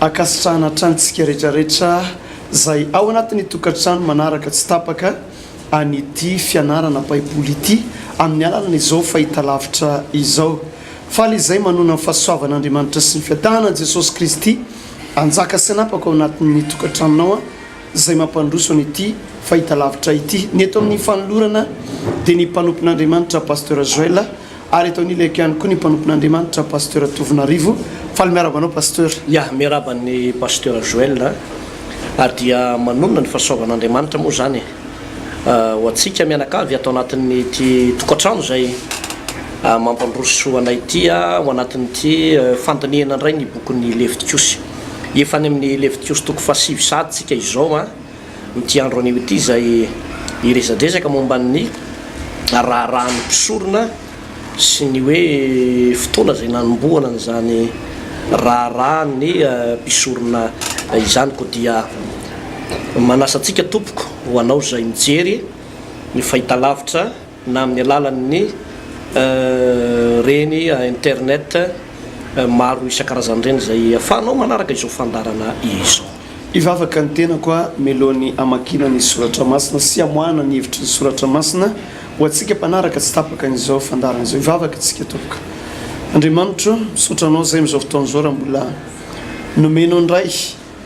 akasitrahana trantsika rehetrarehetra zay ao anatin'ny tokantrano manaraka tsy tapaka anyity fianarana baiboly ity amin'ny alalana izao fahita lavitra izao. Faly izay manona fahasoavan'Andriamanitra sy ny fiadanana Jesosy Kristy anjaka sy anapaka ao anatin'ny tokantranonao zay mampandroso an'ity fahita lavitra ity. Ny eto amin'ny fanolorana dia ny mpanompon'Andriamanitra pasteur Joël ary eto an'ilay ihany koa ny mpanompon'Andriamanitra pasteur Tovinarivo. Faly miarabanao pasteur. Ya miaraban'ny pasteur Joël ary dia manonona ny fahasoavan'Andriamanitra moa zany ho antsika mianakavy atao anatin'ny ity tokantrano zay mampandroso anay ity ao anatin'ity fandiniana indray ny bokin'ny Levitikosy. Efa any amin'ny Levitikosy toko 7 tsika izao mity andro anio ity zay iresadresaka momban'ny raharahan'ny mpisorona sy ny hoe fotoana zay nanomboana n'izany raharahan'ny mpisorona izany ko dia manasantsika tompoko ho anao zay mijery ny fahitalavitra na amin'ny alalan'ny reny internet maro isan-karazany reny zay ahafahanao manaraka izao fandarana izao. Ivavaka ny tena koa melohan'ny amakina ny soratra masina sy amoahana ny hevitry ny soratra masina ho antsika mpanaraka tsy tapaka n'izao fandarana izao. Ivavaka tsika tompoko. Andriamanitra misotranao zay amin'izao fotoana izao raha mbola nomenao indray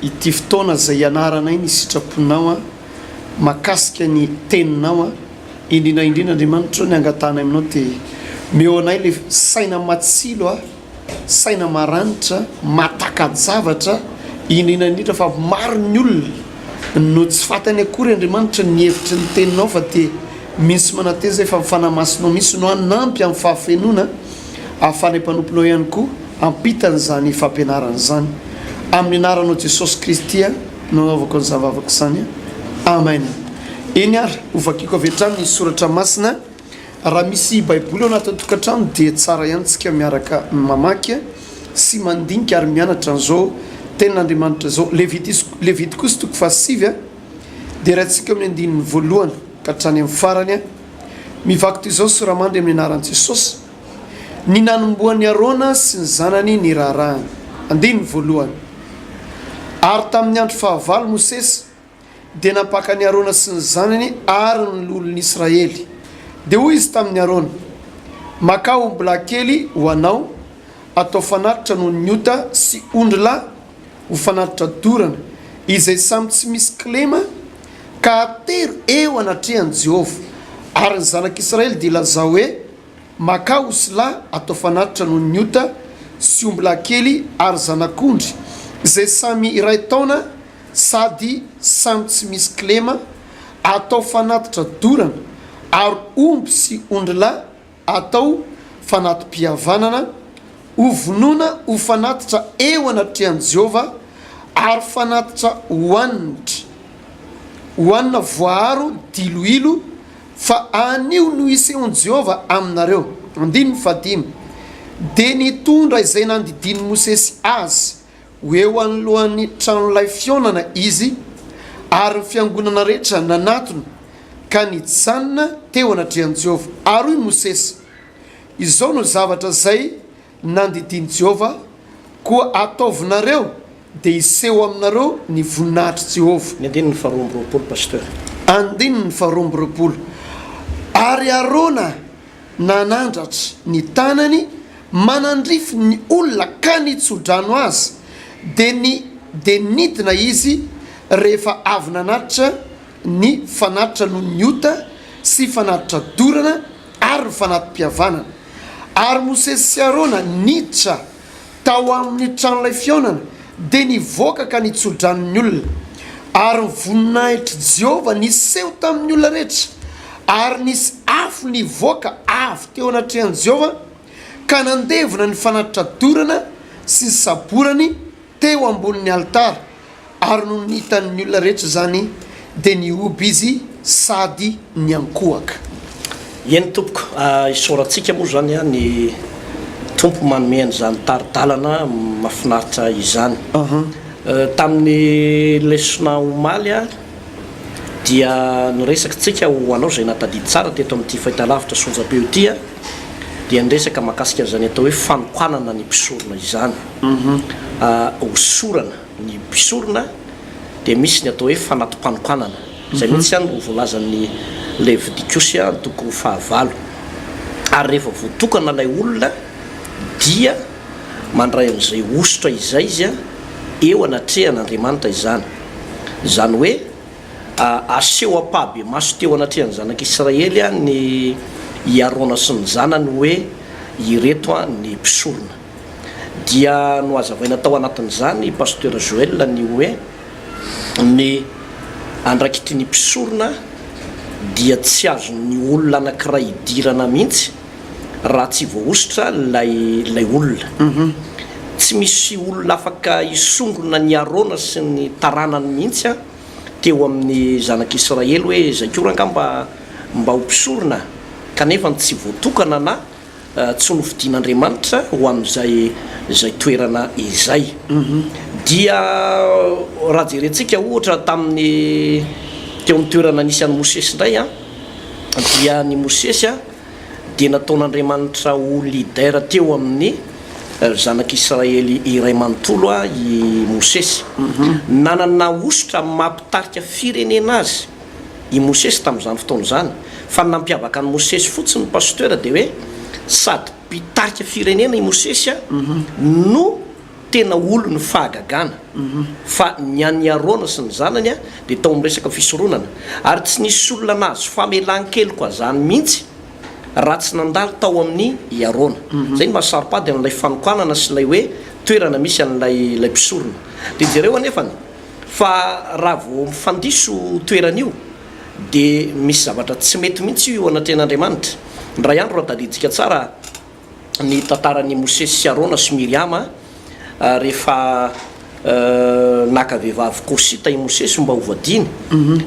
ity fotoana zay ianaranay ny sitraponao makasika ny teninao indrindra Andriamanitra ny angatanay aminao dia meo anay le saina matsilo saina maranitra matakajavatra indrindra fa maro ny olona no tsy fatany akory Andriamanitra ny hevitry ny teninao fa dia misy manateny zay fa mifanamasinao misy no anampy amin'ny fahafenona ahafanay mpanomponao ihany koa ampitan'izany fampianarana zany amin'ny anaranao Jesosy Kristy nanaovako ny zavavako izany. Amen. Eny ary ovakiko avy hatrany ny soratra masina. Raha misy baiboly ao anatin'ny tokantrano dia tsara ihany tsika miaraka mamaky sy mandinika ary mianatra an'izao tenin'Andriamanitra zao. Levitikosy toko 7 dia rahantsika amin'ny andinin'ny voalohany ka hatrany amin'ny farany mivaky toy izao soramandry amin'ny anaran'i Jesosy. Ny nanomboan'ny Arona sy ny zanany ny raharahany. Andininy voalohany. Ary tamin'ny andro fahavalo Mosesy dia napaka ny Arona sy ny zanany ary ny lolon'ny Israely. Dia hoy izy tamin'ny Arona: maka omby kely ho anao atao fanatitra noho ny ota sy ondry lahy ho fanatitra dorana izay samy tsy misy kilema ka atero eo anatrehan'i Jehovah. Ary ny zanak'Israely dia lazao hoe maka osy lahy atao fanatitra noho ny ota sy omby kely ary zanak'ondry izay samy iray taona sady samy tsy misy kilema atao fanatitra dorana ary omby sy ondry lahy atao fanatim-pihavanana ho vonona ho fanatitra eo anatrehan'i Jehovah ary fanatitra hoanina voaharo diloilo fa anio no isehoan'i Jehovah aminareo. Andininy 15 dia nitondra izay nandidiny Mosesy azy ho eo anolohan'ny tranon'ilay fionana izy ary ny fiangonana rehetra nanatony ka nijanona teo anatrehan'i Jehovah. Ary hoy Mosesy: izao no zavatra zay nandidiny Jehovah koa ataovinareo dia iseho aminareo ny voninahitry Jehovah. Ny andininy 12 pasteur. Andininy 12. Ary Arona nanandratra ny tanany manandrify ny olona ka nitsodrano azy dia nidina izy rehefa avy nanatitra ny fanatitra noho ny ota sy fanatitra dorana ary ny fanatim-pihavanana. Ary Mosesy sy Arona niditra tao amin'ny tranon'ilay fionana dia nivoaka ka nitsodrano ny olona ary ny voninahitry Jehovah niseho tamin'ny olona rehetra ary nisy afo nivoaka avy teo anatrehan'i Jehovah ka nandevona ny fanatitra dorana sy ny saborany teo ambonin'ny altara ary no nitan'ny olona rehetra zany dia nioby izy sady niankohaka. Eny tompoko isaorantsika moa zany ny tompo manomeny zany taridalana mahafinaritra izany. Tamin'ny lesona omaly dia niresakitsika ho anao zay natadidy tsara teto amin'ity fahitalavitra sonjabe ity dia niresaka mahakasika an'izany atao hoe fanokanana ny mpisorona izany. Hosorana ny mpisorona dia misy ny atao hoe fanatom-panokanana zay mihitsy any no voalazan'ny Levitikosy toko 19 ary rehefa voatokana ilay olona dia mandray an'izay ositra izay izy eo anatrehan'Andriamanitra izany zany hoe aseho apabe maso teo anatrehan'ny zanak'Israely ny Arona sy ny zanany hoe ireto ny mpisorona dia no azavaina tao anatin'izany pasteur Joël ny hoe ny andraikitry ny mpisorona dia tsy azon'ny olona anankiray idirana mihitsy raha tsy voaositra lay olona tsy misy olona afaka isongona ny Arona sy ny taranany mihitsy teo amin'ny zanak'Israely hoe zay koranga mba ho mpisorona kanefa tsy voatokana na tsy novidian'Andriamanitra ho amin'izay toerana izay dia raha jerentsika ohatra tamin'ny teo amin'ny toerana nisy an'i Mosesy indray dia ny Mosesy dia nataon'Andriamanitra ho leader teo amin'ny zanak'Israely iray manontolo i Mosesy nanana ositra mampitarika firenena azy i Mosesy tamin'izany fotoana izany fa nampiavaka ny Mosesy fotsiny ny pasteur dia hoe sady mpitarika firenena i Mosesy no tena olony fahagagana fa ny an'ny Arona sy ny zanany dia tao amin'ny resaka fisoronana ary tsy nisy olona nazy famelan-kely koa zany mihitsy raha tsy nandalo tao amin'ny Arona zay ny mahasaripady amin'ilay fanokanana sy lay hoe toerana misy an'ilay mpisorona dia jereo anefany fa raha vao mifandiso toeran'io dia misy zavatra tsy mety mihitsy io anatrehan'Andriamanitra ndray andro raha tadiditsika tsara ny tantaran'ny Mosesy sy Arona sy Miriama rehefa naka vehivavy kosita i Mosesy mba hovadiny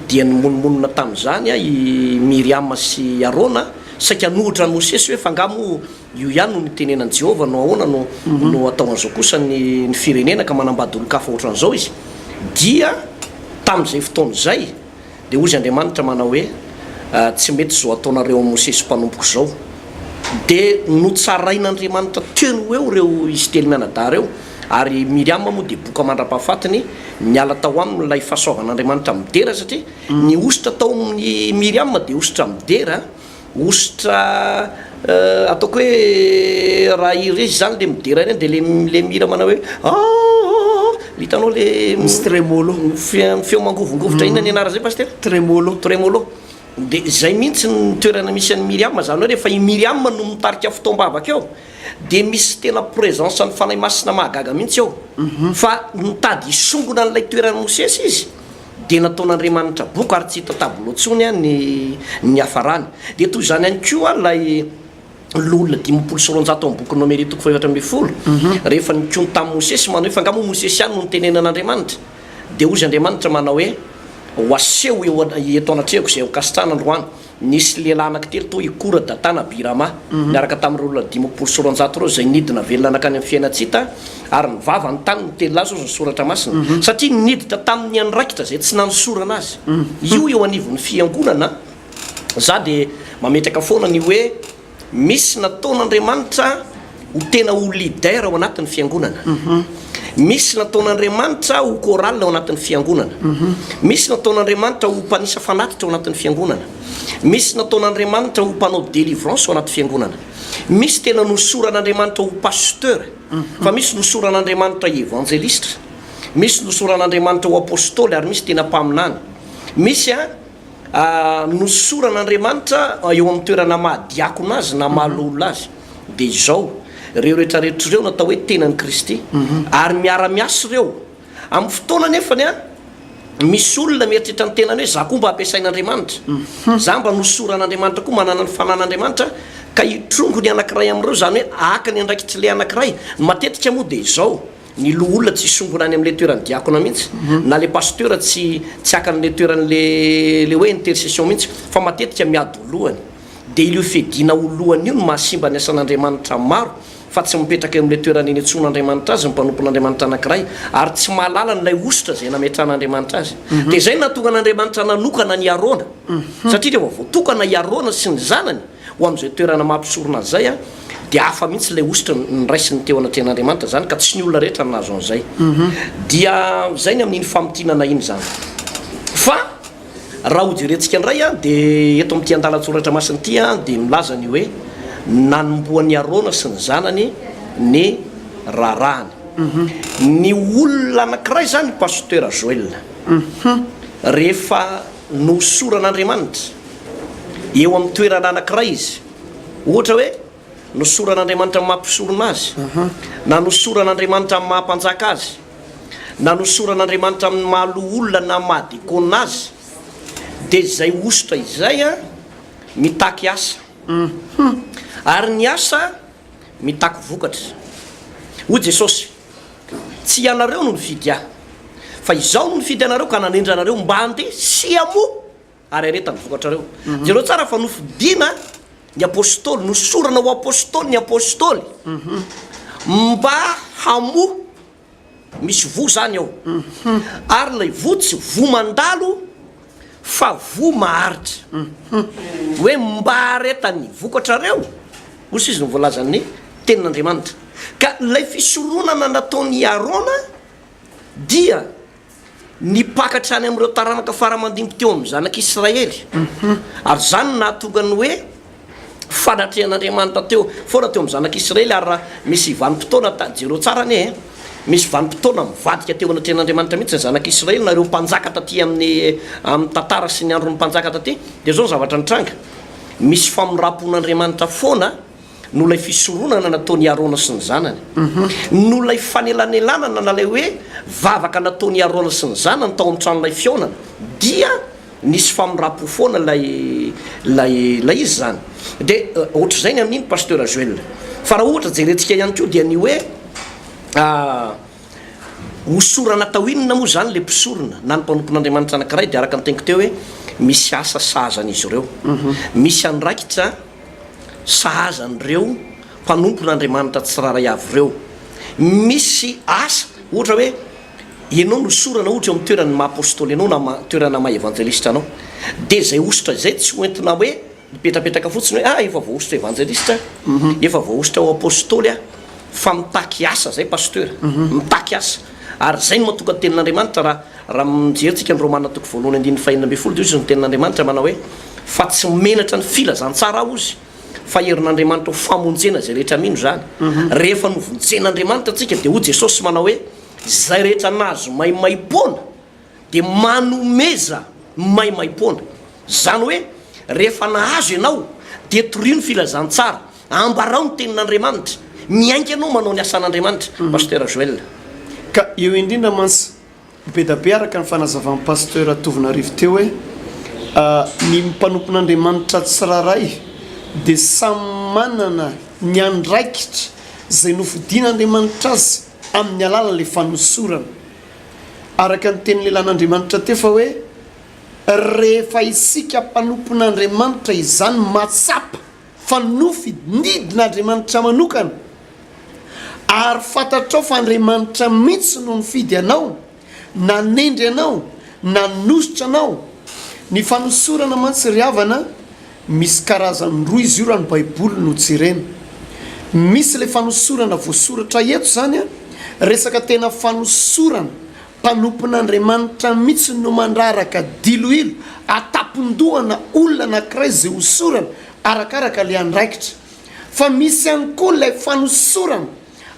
dia nymononmonina tamin'izany i Miriama sy Arona saika nohitra ny Mosesy hoe fangamo io ihany no nitenenan'i Jehovah no ahoana no atao an'izao kosa ny firenena ka manambady olo-kafa ohatran'izao izy dia tamin'izay fotoana izay dia ozy Andriamanitra manao hoe tsy mety zao ataonareo amin'ny Mosesy mpanompoko zao dia notsarain'Andriamanitra teny eo reo izy telo mianadahy reo ary Miriama moa dia boka mandra-pahafatiny niala tao amin'ilay fahasoavan'Andriamanitra midera satria ny ositra tao amin'ny Miriama dia ositra midera ositra ataoko hoe raha irezy zany le midera reny dia le mira manao hoe hitanao le misy tremolo feo mangovongovotra inona ny anara zay pasteur tremolo dia zay mihitsy ny toerana misy an'ny Miriama zany hoe rehefa i Miriama no mitarika fotoam-bavaka eo dia misy tena présence ny fanahy masina mahagaga mihitsy eo fa nitady isongona n'ilay toerana Mosesy izy dia nataon'Andriamanitra boka ary tsy hita tableau tsony ny hafarany dia toy izany ihany koa lay l'olona 500 amin'ny boky Nomeri 4:12 rehefa nikony tamin'ny Mosesy manao hoe fangamo Mosesy ihany no nitenenan'Andriamanitra dia ozy Andriamanitra manao hoe ho aseho eto anatrehako izay hokasitrana androany nisy lehilahy anankitelo to ikora datana Birama miaraka tamin'ny olona 500 reo zay nidina velona anakany amin'ny fiainatsita ary ny vava ny tany ny telo azy ny soratra masina satria niditra tamin'ny andraikitra zay tsy nanosorana azy io eo anivon'ny fiangonana za dia mametraka foana ny hoe misy nataon'Andriamanitra ho tena ho leader ao anatin'ny fiangonana misy nataon'Andriamanitra ho choral ao anatin'ny fiangonana misy nataon'Andriamanitra ho mpanisa fanatitra ao anatin'ny fiangonana misy nataon'Andriamanitra ho mpanao délivrance ao anatin'ny fiangonana misy tena nosoran'Andriamanitra ho pasteur fa misy nosoran'Andriamanitra évangéliste misy nosoran'Andriamanitra ho apôstôly ary misy tena mpaminany misy nosoran'Andriamanitra eo amin'ny toerana mahadiakona azy na mahalolo azy dia izao reo rehetrarehetra ireo natao hoe tenan'i Kristy ary miara-miasa ireo amin'ny fotoana nefany misy olona mieritreritra ny tenany hoe za koa mba ampiasain'Andriamanitra za mba nosoran'Andriamanitra koa manana ny fanan'Andriamanitra ka hitrongo ny anankiray amin'ireo zany hoe aka ny andraikitry le anankiray matetika moa dia izao ny lo olona tsy isongona any amin'le toerany diakona mihitsy na le pasteur tsy aka n'le toeran'le hoe intercession mihitsy fa matetika miady olohany dia ilio fedina olohany io no mahasimba ny asan'Andriamanitra maro fa tsy mipetraka eo amin'le toerana eny antson'Andriamanitra azy mpanompon'Andriamanitra anankiray ary tsy mahalala n'ilay ositra zay nametran'Andriamanitra azy dia zay natonga n'Andriamanitra nanokana ny Arona satria dia voatokana i Arona sy ny zanany ho amin'izay toerana mampisorona zay dia hafa mihitsy ilay ositra niraisiny teo anaten'andriamanitra zany ka tsy ny olona rehetra nazo an'izay dia zay ny amin'iny famitinana iny zany fa raha ho jerentsika indray a dia eto amin'ity andalan-tsoratra masiny ity a dia milaza ny hoe nanomboan'ny Arona sy ny zanany ny rarahany ny olona anankiray zany pasteur Joël rehefa nosoran'Andriamanitra eo amin'ny toerana anankiray izy ohatra hoe nosoran'Andriamanitra mampisorona azy na nosoran'Andriamanitra amin'ny mahampanjaka azy na nosoran'Andriamanitra amin'ny mahaloa olona na mahadikona azy dia zay ositra izay a mitaky asa ary ny asa mitaky vokatra hoy Jesosy tsy ianareo no nifidy ahy fa izaho no nifidy anareo ka nanendra anareo mba handeha sy amo ary aretany vokatrareo jereo tsara fa nofidiana ny apôstôly nosorana ho apôstôly ny apôstôly mba hamo misy vo zany ao ary lay vo tsy vo mandalo fa vo maharitra hoe mba aretany vokatrareo osy izy novoalazan'ny tenin'Andriamanitra ka lay fisoronana nataon'ny Arona dia nipakatra any amin'ireo taranaka faramandimby teo amin'ny zanak'Israely ary zany nahatonga ny hoe fanatrehan'Andriamanitra teo foana teo amin'ny zanak'Israely ary raha misy vanim-potoana jereo tsara anie misy vanim-potoana mivadika teo anatrehan'Andriamanitra mihitsy ny zanak'Israely nareo mpanjaka taty amin'ny tantara sy ny andron'ny mpanjaka taty dia zao zavatra nitranga misy famonram-pon'Andriamanitra foana no lay fisoronana nataon'ny Arona sy ny zanany no lay fanelanelanana na lay hoe vavaka nataon'ny Arona sy ny zanany tao amin'ny tranolay fionana dia nisy famonram-po foana lay izy zany dia ohatra zay ny amin'iny pasteur Joël fa raha ohatra jerentsika ihany koa dia ny hoe hosorana tao inona moa zany le mpisorona na ny mpanompon'Andriamanitra anankiray dia araka ny teniko teo hoe misy asa sahazan'izy ireo misy andraikitra sahazan'ireo mpanompon'Andriamanitra tsiraray avy ireo misy asa ohatra hoe ianao nosorana ohatra eo amin'ny toerany maha-apôstôly ianao na toerana maha-evanjelista anao dia zay ositra zay tsy hoentina hoe mipetrapetraka fotsiny hoe efa voaositra evanjelista efa voaositra ao apôstôly a fa mitaky asa zay pasteur mitaky asa ary zay no mahatonga tenin'Andriamanitra raha mijerentsika ny Romana toko voalohany andininy fahaenina ambin'ny folo dia izy ny tenin'Andriamanitra manao hoe fa tsy menatra ny filazantsara ozy fa herin'Andriamanitra ho famonjena zay rehetra mino zany rehefa novonjen'Andriamanitra atsika dia ho Jesosy manao hoe zay rehetra nazo maimaim-poana dia manomeza maimaim-poana zany hoe rehefa nahazo ianao dia torio ny filazantsara ambarao ny tenin'Andriamanitra miainga anao manao ny asan'Andriamanitra pasteur Joël ka eo indrindra mansa be da be araka ny fanazavan'ny pasteur Tovinarivo teo hoe ny mpanompon'Andriamanitra tsiraray dia samy manana ny andraikitra zay nofidin'Andriamanitra azy amin'ny alalan'le fanosorana araka ny teny lelan'Andriamanitra teo fa hoe rehefa isika mpanompon'Andriamanitra izany matsapa fa nofidin'Andriamanitra manokana ary fatatrao fa Andriamanitra mihitsy no nifidy anao nanendry anao nanositra anao ny fanosorana mantsy ry havana misy karazany roa izy io raha ny Baiboly no jerena misy le fanosorana voasoratra eto zany a resaka tena fanosorana mpanompon'Andriamanitra mihitsy no mandraraka diloilo atapon-dohana olona anankiray zay hosorana arakaraka le andraikitra fa misy ihany koa ilay fanosorana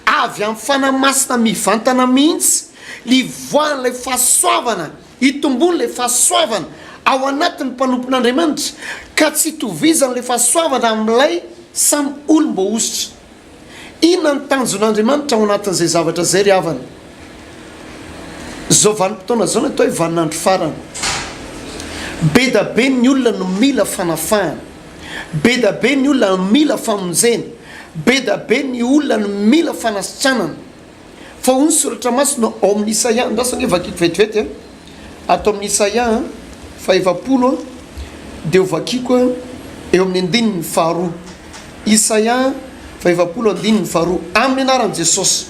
avy amin'ny fanamasina mivantana mihitsy livoan'ilay fahasoavana itombon'ilay fahasoavana ao anatin'ny mpanompon'Andriamanitra ka tsy tovizan'ilay fahasoavana amin'ilay samy olom-boositra inona ny tanjon'Andriamanitra ao anatin'izay zavatra zay ry havana zao vanim-potoana zao ny atao hoe vaninandro farana be da be ny olona no mila fanafahana be da be ny olona no mila famonjena be da be ny olona no mila fanasitranana fa ho ny soratra masina ao amin'ny Isaia ndrasany vakiko vetivety atao amin'ny Isaia fahavapolo dia ho vakiko eo amin'ny andininy faharoa Isaia fahavapolo andininy faharoa amin'ny anaran'i Jesosy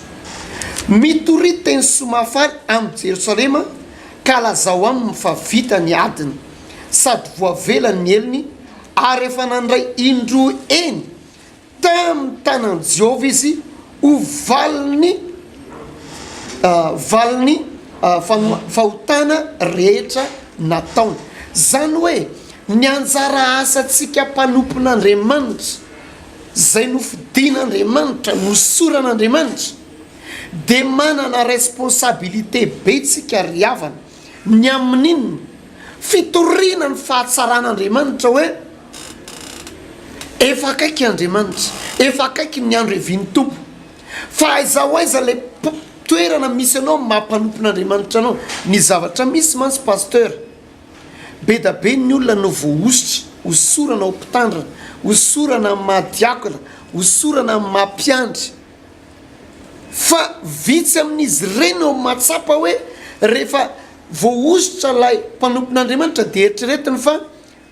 mitorita ny somafaly amin'ny Jerosalema ka lazao aminy fa vita ny adiny sady voavela ny eliny ary efa nandray indroa eny tamin'ny tanan Jehovah izy ho valiny fahotana rehetra nataony. Zany hoe ny anjara asantsika mpanompon'Andriamanitra zay nofidian'Andriamanitra nosoran'Andriamanitra de manana responsabilité be tsika ry havana ny amin'inony fitoriana ny fahatsaran'Andriamanitra hoe efa akaiky Andriamanitra, efa akaiky ny andro eviany tompo, fa aiza ho aiza le toerana misy anao mampanompon'Andriamanitra anao. Ny zavatra misy mantsy pasteur be da be ny olona no voaositra hosorana ho mpitandrina, hosorana mahadiakona, hosorana mampiandry, fa vitsy amin'izy ireny ao matsapa hoe rehefa voaositra lay mpanompon'Andriamanitra de eritreretiny fa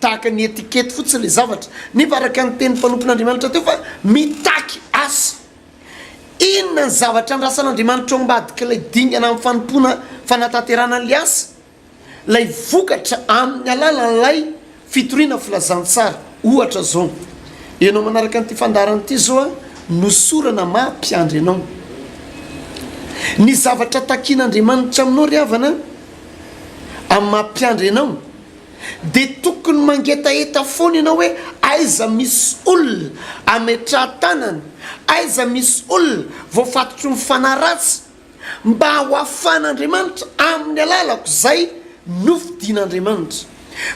tahaka ny etikety fotsiny le zavatra, nefa araka ny teny mpanompon'Andriamanitra teo fa mitaky asa. Inona ny zavatra andrasan'Andriamanitra ao ambadika lay dingana amin'ny fanompona fanatanterana an'le asa, lay vokatra amin'ny alalan'lay fitoriana filazantsara. Ohatra zao, ianao manaraka an'ity fandarana ity zao nosorana mampiandry anao. Ny zavatra takian'Andriamanitra aminao ry havana amin'ny mampiandry anao de tokony mangetaeta foana ianao hoe aiza misy olona ametraha-tanany, aiza misy olona voafatotry ny fanaratsy mba ho afan'Andriamanitra amin'ny alalako zay nofidian'Andriamanitra.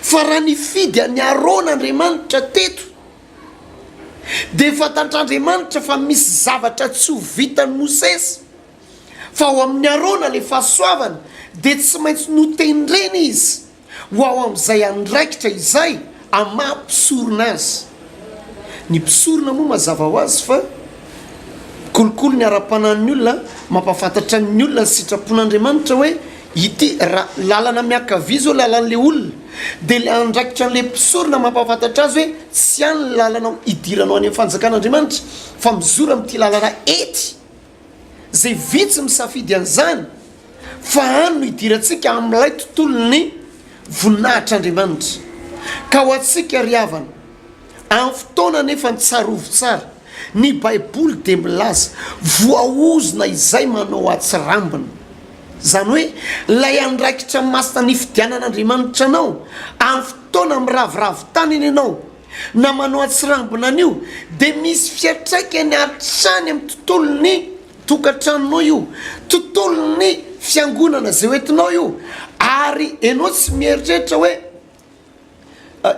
Fa raha nifidy ny aron'Andriamanitra teto de fantatr'Andriamanitra fa misy zavatra tsy ho vitany Mosesy, fa ho amin'ny arona le fahasoavana de tsy maintsy notendrena izy ho ao amin'izay andraikitra izay amampisorona azy. Ny mpisorona moa mazava ho azy fa kolokolo ny ara-panan'ny olona, mampafantatra ny olona ny sitrapon'Andriamanitra hoe ity lalana miakavia zao lalan'le olona, de le andraikitra n'le mpisorona mampafantatra azy hoe tsy any lalanao idiranao any amin'ny fanjakan'Andriamanitra fa mizora amin'ity lalana ety zay vitsy misafidy an'izany, fa any no idirantsika amin'ilay tontolony voninahitr'Andriamanitra. Ka ho antsika ry havana amin'ny fotoana nefa ny tsarovo tsara, ny baiboly de milaza voaozona izay manao atsirambina. Zany hoe lay andraikitra masina nifidianan'Andriamanitra anao amin'ny fotoana miravoravo taniny ianao na manao atsirambina an'io de misy fiatraikany hatrany amin'ny tontolony tokantranonao io, tontolony fiangonana zay hoentinao io. Ary ianao tsy mieritreritra hoe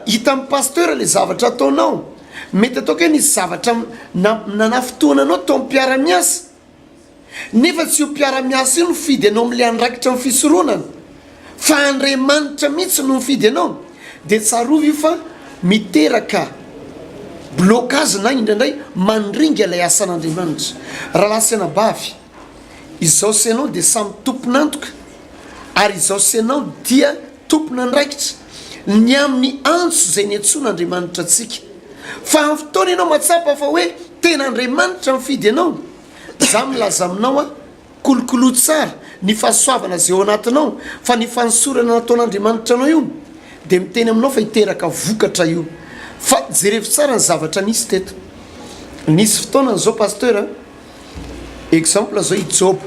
hita amin'ny pasteur le zavatra ataonao, mety ataoko hoe nisy zavatra nanafotoana anao tao amin'ny mpiara-miasa, nefa tsy io mpiara-miasa io nifidy anao amin'le andraikitra amin'ny fisoronana, fa Andriamanitra mihitsy no nifidy anao. De tsarovy io fa miteraka blocage na indraindray mandringa ilay asan'Andriamanitra. Raha lasana bavy, izao senao de samy tompon'antoka, ary izao senao dia tompona andraikitra ny amin'ny antso zay niantson'Andriamanitra atsika. Fa amin'ny fotoana ianao matsapa fa hoe tena Andriamanitra mifidy anao, za milaza aminao kolokolo tsara ny fahasoavana zay ao anatinao, fa ny fanosorana nataon'Andriamanitra anao io de miteny aminao fa hiteraka vokatra io. Fa jerevy tsara ny zavatra nisy teto. Nisy fotoana zao pasteur, exemple zao i Job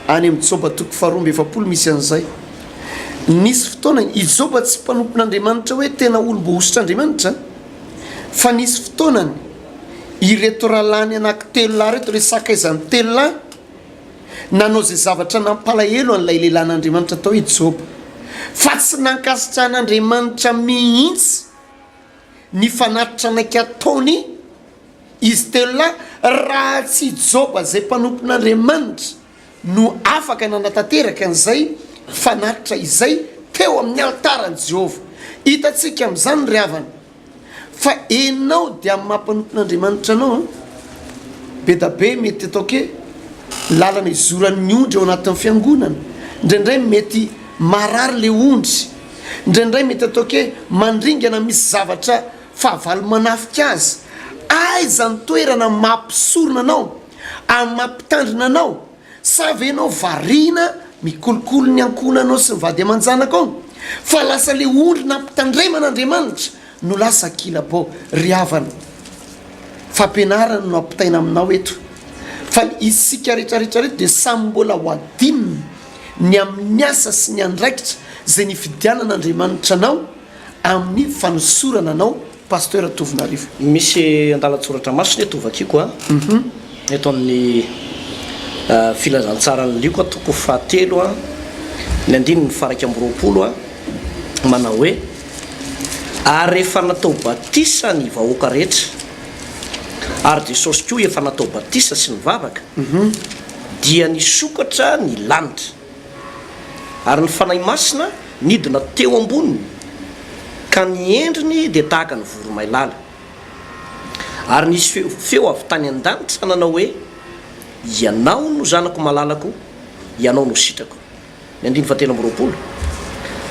any amin'ny Job toko 2:20 misy an'izay. Nisy fotoana i Job tsy mpanompon'Andriamanitra hoe tena olom-bohositr'Andriamanitra, fa nisy fotoanany ireto rahalahy anankitelo lahy reto resaka izany telo lahy nanao zay zavatra nampalahelo an'ilay lehilahin'Andriamanitra tao i Job, fa tsy nankasitran'Andriamanitra mihitsy ny fanatitra anaiky ataony izy telo lahy raha tsy Job zay mpanompon'Andriamanitra no afaka nanatanteraka an'izay fanatitra izay teo amin'ny altarany Jehovah. Hitatsika amin'izany ry havana fa enao dia amin'ny mampanompon'Andriamanitra anao be da be mety ataoko hoe lalana izoran'ny ondry ao anatin'ny fiangonana, indraindray mety marary le ondry, indraindray mety ataoko hoe mandringana misy zavatra fahavalo manafika azy. Aiza ny toerana mampisorona anao, amin'ny mampitandrina anao, sa ve anao variana mikolokolo ny ankonanao sy ny vady aman-janaka ao, fa lasa le ondry nampitandreman'Andriamanitra no lasa kilabao ry havana. fampianarana no ampitaina aminao eto fa isika rehetrarehetrarehetra dia samy mbola ho adinina ny amin'ny asa sy ny andraikitra zay nifidianan'Andriamanitra anao amin'ny fanosorana anao pasteur Tovinarivo. Misy andalatsoratra masina eto vakiko a eto amin'ny filazantsara ny lioko Toko fahatelo a ny andininy faraika amby roapolo a manao hoe ary efa natao batisa ny vahoaka rehetra ary Jesosy koa efa natao batisa sy ny vavaka dia nisokatra ny lanitra ary ny fanahy masina nidina teo amboniny ka ny endriny dia tahaka ny voromailala ary nisy feo avy tany an-danitra nanao hoe ianao no zanako malalako ianao no sitrako ny andiny fahatelo amby roapolo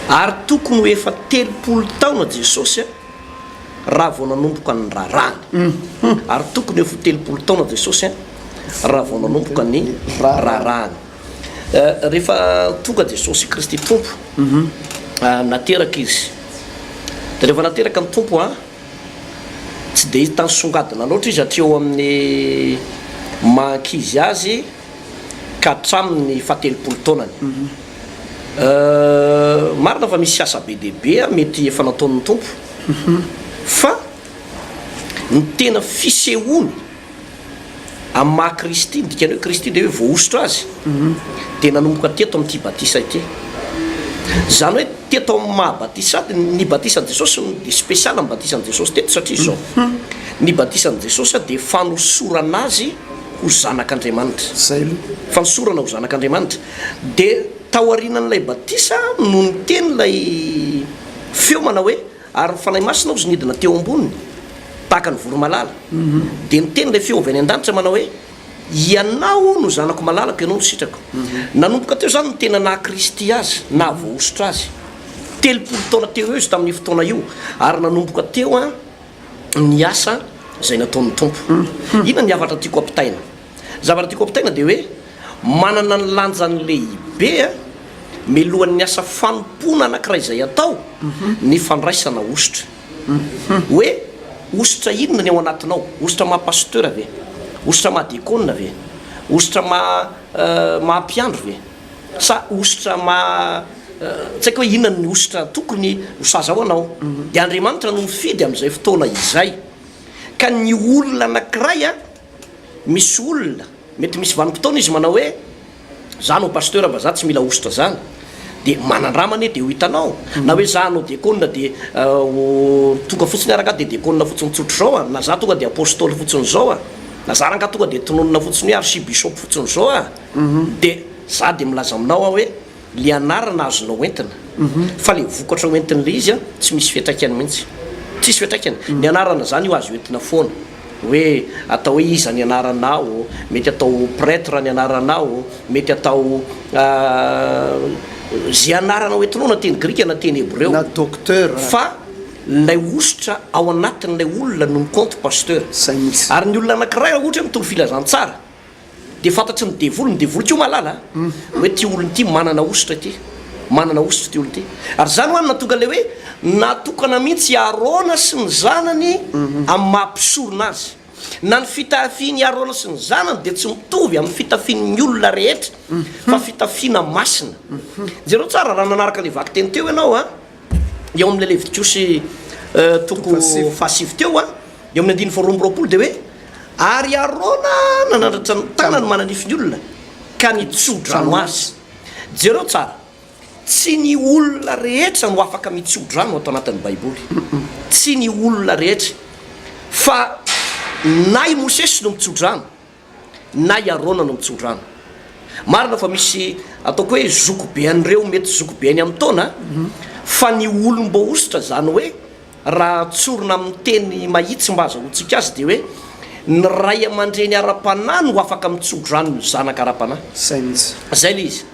ary tokony ho efa 30 taona Jesosy raha vao nanomboka ny rarahany ary tokony efa 30 taona Jesosy raha vao nanomboka ny rarahany rehefa tonga Jesosy Kristy tompo nateraka izy dia rehefa nateraka ny tompo tsy dia hitany songadina loatra izy atreo amin'ny mankizy azy ka hatramin'ny 30 taonany marina fa misy asa be dehibe mety efa nataon'ny tompo fa ny tena fisehony amin'ny maha Kristy dikany hoe Kristy dia hoe voaositra azy dia nanomboka teto amin'ity batisa ity zany hoe teto amin'ny mahabatisa ny batisan'i Jesosy dia spesialy amin'ny batisan'i Jesosy teto satria zao ny batisan'i Jesosy dia fanosorana azy ho zanak'Andriamanitra fanosorana ho zanak'Andriamanitra dia taorianan'ilay batisa no ny teny ilay feo manao hoe ary ny fanahy masina ozy nidina teo amboniny tahaka ny voromalala dia ny teny ilay feo avy any an-danitra manao hoe ianao no zanako malalako ianao no sitrako nanomboka teo zany ny tena na Kristy azy na voaositra azy 30 taona teo eo izy tamin'ny fotoana io ary nanomboka teo ny asa zay nataon'ny tompo ina ny avatra tiako ampitaina zavatra tiako ampitaina dia hoe manana ny lanjany lehibe milohan'ny asa fanompona anankiray izay atao ny fandraisana ositra hoe ositra inona ny ao anatinao ositra maha-pasteur ve ositra maha-diakona ve ositra maha-mpiandro ve sa ositra tsy haiko hoe inona ny ositra tokony hosaza ao anao dia Andriamanitra no mifidy amin'izay fotoana izay ka ny olona anankiray misy olona mety misy vanim-potoana izy manao hoe za no pasteur mba za tsy mila ositra zany dia manandramany dia ho hitanao na hoe za no diakona dia tonga fotsiny araka dia diakona fotsiny tsotro zao na za tonga dia apôstôly fotsiny zao na za ranga tonga dia tononona fotsiny hoe archibishop fotsiny zao dia za dia milaza aminao hoe le anarana azonao entina fa le vokatra hoentina le izy tsy misy fiantraikany mihitsy tsisy fiantraikany ny anarana zany io azo entina foana hoe atao hoe iza ny anaranao mety atao prêtre ny anaranao mety atao zay anarana entinao na teny grika na teny hébreu na docteur fa lay ositra ao anatin'lay olona no compte pasteur ary ny olona anankiray ohatra hoe mitolo filazantsara dia fantatry ny devolo kio malala hoe ty olona ity manana ositra ty olona ity ary zany hoany natonga le hoe natokana mihitsy Arona sy ny zanany amin'ny mampisorona azy na ny fitafiany Arona sy ny zanany dia tsy mitovy amin'ny fitafian'ny olona rehetra fa fitafiana masina zero tsara raha nanaraka le vaky teny teo ianao eo amin'le Levitikosy toko fahasivy teo eo amin'ny andiny faharoa amby roapolo dia hoe ary Arona nanandratra ny tanany mananifiny olona ka nitsodrano azy zero tsara tsy ny olona rehetra no afaka mitsodrano atao anatin'ny Baiboly tsy ny olona rehetra fa na i Mosesy no mitsodrano na i Arona no mitsodrano marina fa misy ataoko hoe zokobe an'ireo mety zokobe any amin'ny taona fa ny olom-boaositra zany hoe raha tsorona amin'ny teny mahitsy mba azahoantsika azy dia hoe ny ray aman-dreny ara-panahy no afaka mitsodrano ny zanaka ara-panahy zay le izy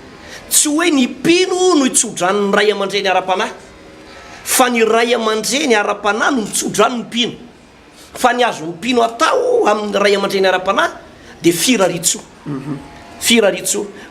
tsy hoe ny mpino no hitsodrano ny ray aman-dreny ara-panahy fa ny ray aman-dreny ara-panahy no mitsodrano ny mpino fa ny azo mpino atao amin'ny ray aman-dreny ara-panahy dia firaritso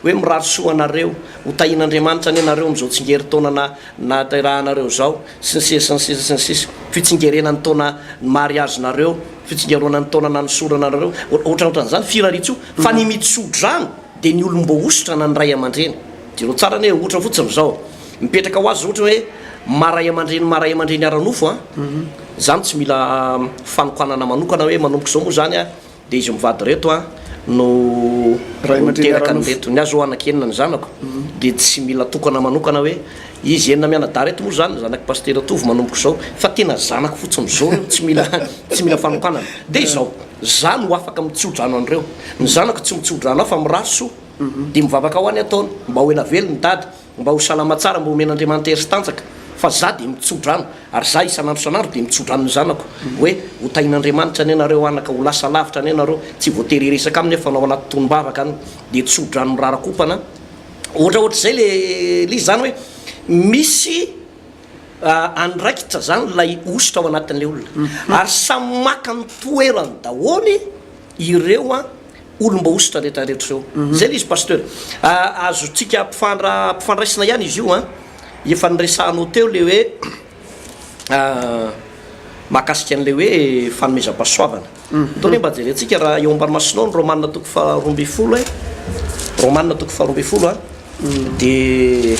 hoe mirarisoa anareo ho tahin'Andriamanitra ny anareo amin'izao tsingery taona na terahanareo zao sy ny sisa fitsingerenany taona mariagenareo fitsingeronany taona nanosoranareo ohatran'izany firaritso fa ny mitsodrano dia ny olom-boositra na ny ray aman-dreny direo tsara ny hoe ohatra fotsiny zao mipetraka ho azy ohatra hoe maray aman-dreny aranofo a zany tsy mila fanokanana manokana hoe manomboka zao moa zany a dia izy mivady reto a no teraka ny reto ny azo hoanan-kenina ny zanako dia tsy mila tokana manokana hoe izy enina mianada reto moa zany zanaky paster atovy manomboka zao fa tena zanako fotsiny zao reo tsy mila fanokanana dia izao zany ho afaka mitsodrano an'ireo ny zanako tsy mitsodrano fa miraso dia mivavaka ho any ataony mba ho ela velony dady mba ho salama tsara mba homen'andriamanitra hery-tanjaka fa za dia mitsodrano ary za isan'andro dia mitsodrano ny zanako hoe ho tain'andriamanitra any ianareo anaka ho lasa lavitra any ianareo tsy voatery resaka aminy efa nao anaty tonombavaka any dia tsodrano rarakopana ohatraohatr'izay le izy zany hoe misy andraikitra zany lay ositra ao anatin'le olona ary samy maka ny toerany daholy ireo a olomba ositra rehetrarehetra reo zay le izy pasteur azotsika mpifandraisina ihany izy io a efa nyresahanao teo le hoe mahakasika an'le hoe fanomezam-pahasoavana ataony hoe mba jerentsika raha eo ambanomasinao ny romanina toko faharoamby folo romanina toko faharoamby folo a dia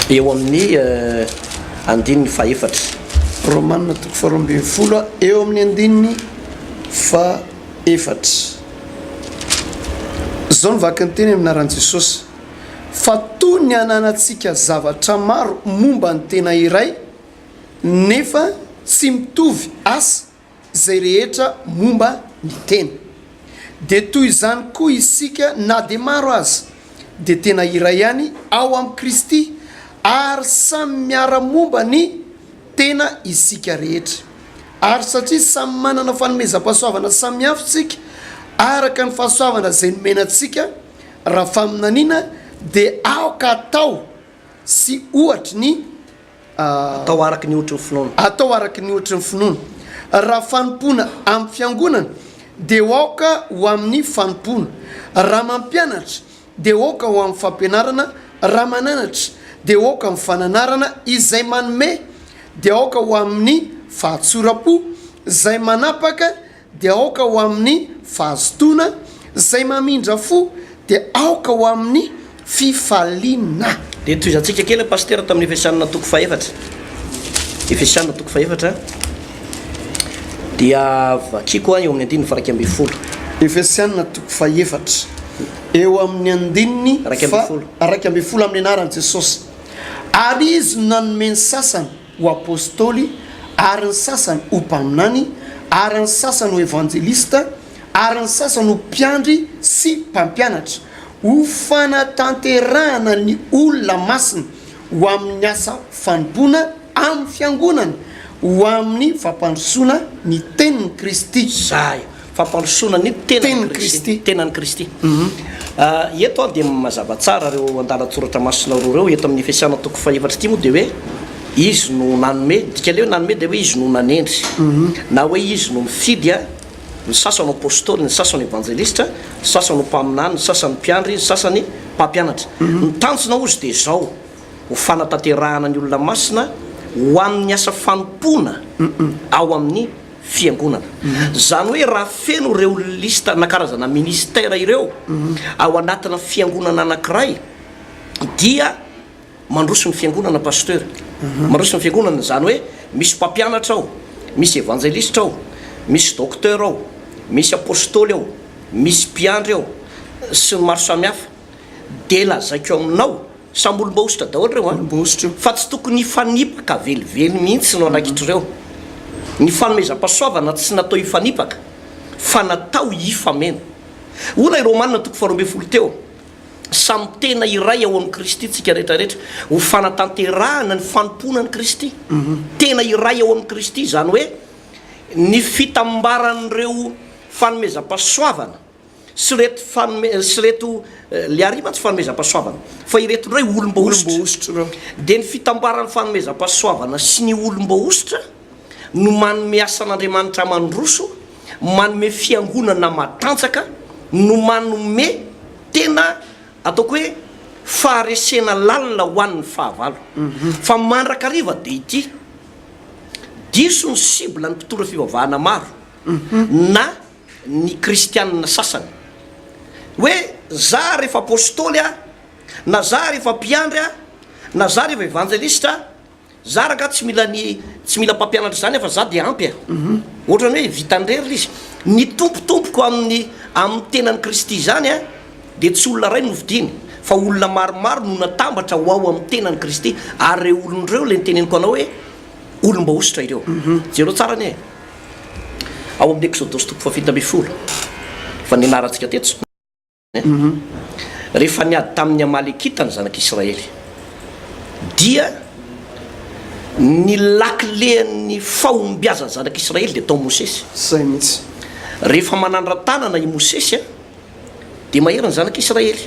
eo amin'ny andininy fahaefatra romanina toko faharoamby folo eo amin'ny andininy fahaefatra zao nivaky ny teny aminaran'i Jesosy fa toy ny ananantsika zavatra maro momba ny tena iray nefa tsy mitovy asa zay rehetra momba ny tena dia toy izany koa isika na dia maro azy dia tena iray ihany ao amin'ny Kristy ary samy miara-momba ny tena isika rehetra ary satria samy manana fanomezam-pahasoavana samy hafitsika araka ny fahasoavana zay nomenantsika raha faminaniana dia aoka atao sy ohatra ny atao araky ny ohatra ny finoana atao araky ny ohatra ny finoana raha fanompona amin'ny fiangonana dia aoka ho amin'ny fanompona raha mampianatra dia aoka ho amin'ny fampianarana raha mananatra dia aoka amin'ny fananarana izay manome dia aoka ho amin'ny fahatsora-po zay manapaka dia aoka ho amin'ny fahazotoana zay mamindra fo dia aoka ho amin'ny fifaliana dia toizantsika kely pasteur tamin'ny efesianina toko fahaefatra efesianina toko fahaefatra dia vakiko a eo amin'ny andininy fa raiky amby folo efesianina toko fahaefatra eo amin'ny andininy raiky amby folo amin'ny anaran'i Jesosy ary izy nanome ny sasany ho apôstôly ary ny sasany ho mpaminany ary ny sasany ho evanjelista ary ny sasany ho mpiandry sy mpampianatra ho fanatanterahana ny olona masina ho amin'ny asa fanompona amin'ny fiangonana ho amin'ny fampandrosoana ny tenin'ny Kristy zay fampandrosoana ny tenan'ny Kristy eto a dia mazava tsara reo andalatsoratra masina roa reo eto amin'ny efesiana toko fahaefatra ity moa dia hoe izy no nanome dika le hoe nanome dia hoe izy no nanendry na hoe izy no mifidy a ny sasany apôstôly ny sasany evanjelista ny sasany mpaminany ny sasany mpiandry ny sasany mpampianatra ny tanjona ozy dia zao ho fanatanterahana ny olona masina ho amin'ny asa fanompona ao amin'ny fiangonana zany hoe raha feno reo lista na karazana ministera ireo ao anatina fiangonana anankiray dia mandroso ny fiangonana pasteur mandroso ny fiangonana zany hoe misy mpampianatra ao misy evanjelista ao misy docteur ao misy apôstôly ao misy mpiandry ao sy ny maro samihafa dia lazaiko aminao samby olom-baositra daholo reo a fa tsy tokony hifanipaka velively mihitsy no anakitrireo ny fanomezam-pahasoavana tsy natao hifanipaka fa natao hifamena ona romanina toko faharoamby folo teo samy tena iray ao amin'ny Kristy tsika rehetrarehetra ho fanatanterahana ny fanompona ny Kristy tena iray ao amin'ny Kristy zany hoe ny fitambaran'ireo fanomezam-pahasoavana sy reto le arima tsy fanomezam-pahasoavana fa ireto ndray olom-baositra dia ny fitambaran'ny fanomezam-pahasoavana sy ny olom-baositra no manome asan'Andriamanitra mandroso manome fiangonana matanjaka no manome tena ataoko hoe faharesena lalina ho an'ny fahavalo fa mandrakariva dia ity diso ny sibla ny mpitora fivavahana maro na ny kristianina sasany hoe za rehefa apôstôly a na za rehefa mpiandry a na za rehefa evangelista za raka tsy mila mpampianatra zany fa za de ampy a ohatrany hoe vitandrerina izy ny tompotompoko amin'ny tenan'ny kristy zany a de tsy olona ray novidiny fa olona maromaro no natambatra ho ao amin'ny tenan'ny kristy ary reo olon'ireo le niteneniko anao hoe olom-baositra ireo jereo tsara ny ao amin'ny exodosy toko fafito amby folo fa nianarantsika teto rehefa niady tamin'ny amalekita ny zanak'israely dia ny lakilean'ny fahombiazany zanak'israely de tao mosesy zay mihitsy rehefa manandra-tanana i mosesy a de maheriny zanak'israely